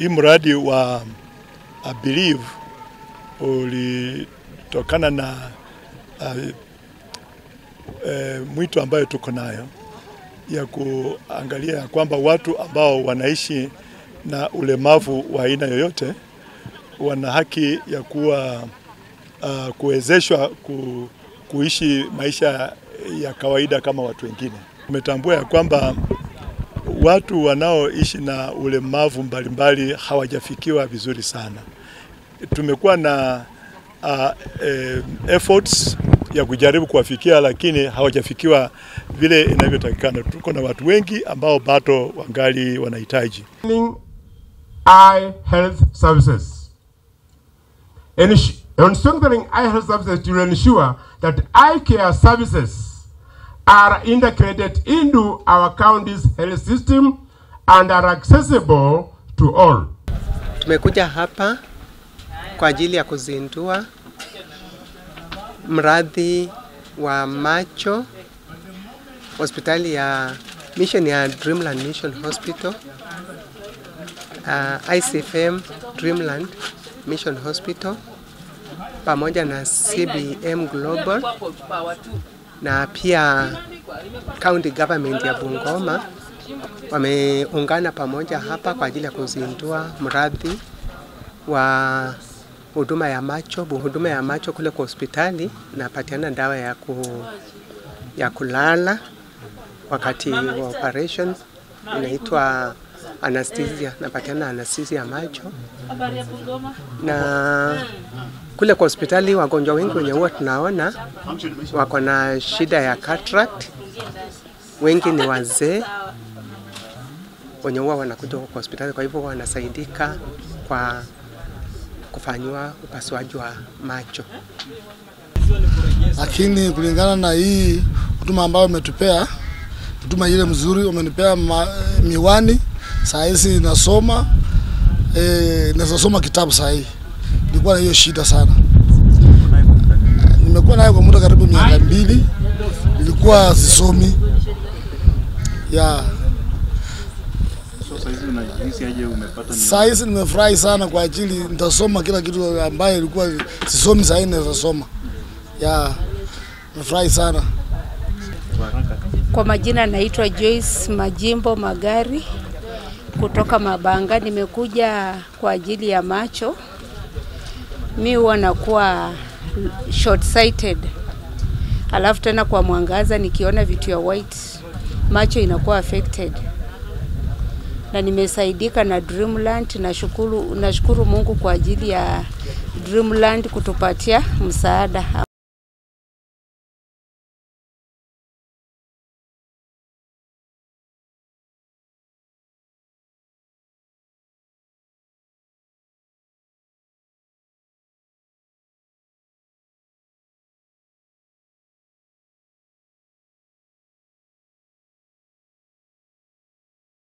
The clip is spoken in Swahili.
Hii mradi wa Believe ulitokana na mwito ambayo tuko nayo ya kuangalia kwamba watu ambao wanaishi na ulemavu wa aina yoyote wana haki ya kuwa kuwezeshwa kuishi maisha ya kawaida kama watu wengine. Tumetambua ya kwamba watu wanaoishi na ulemavu mbalimbali hawajafikiwa vizuri sana. Tumekuwa na efforts ya kujaribu kuwafikia, lakini hawajafikiwa vile inavyotakikana. Tuko na watu wengi ambao bado wangali wanahitaji eye health services. And strengthening eye health services to ensure that eye care services are integrated into our county's health system and are accessible to all. Tumekuja hapa kwa ajili ya kuzindua mradi wa macho hospitali ya mission ya Dreamland Mission Hospital, ICFM Dreamland Mission Hospital pamoja na CBM Global na pia county government ya Bungoma wameungana pamoja hapa kwa ajili ya kuzindua mradi wa huduma ya macho. Huduma ya macho kule kwa hospitali napatiana dawa ya kulala wakati wa operations, inaitwa anesthesia, napatiana anesthesia ya macho. Na kule kwa hospitali wagonjwa wengi wenye huwa tunaona wako na shida ya cataract, wengi ni wazee wenye huwa wanakuja kwa hospitali, kwa hivyo wanasaidika kwa kufanywa upasuaji wa macho. Lakini kulingana na hii huduma ambayo umetupea, huduma ile mzuri, umenipea miwani, saa hizi nasoma nasoma kitabu saa hii. Nilikuwa na hiyo shida sana. Nimekuwa nayo kwa muda karibu miaka 2. Nilikuwa sisomi. Saa hizi nimefurahi sana kwa ajili nitasoma kila kitu ambayo ilikuwa sisomi, saa hii naweza soma. Nimefurahi sana. Kwa majina naitwa Joyce Majimbo Magari kutoka Mabanga. Nimekuja kwa ajili ya macho. Mimi huwa nakuwa short sighted. Alafu tena kwa mwangaza nikiona vitu ya white macho inakuwa affected. Na nimesaidika na Dreamland. Nashukuru Mungu kwa ajili ya Dreamland kutupatia msaada.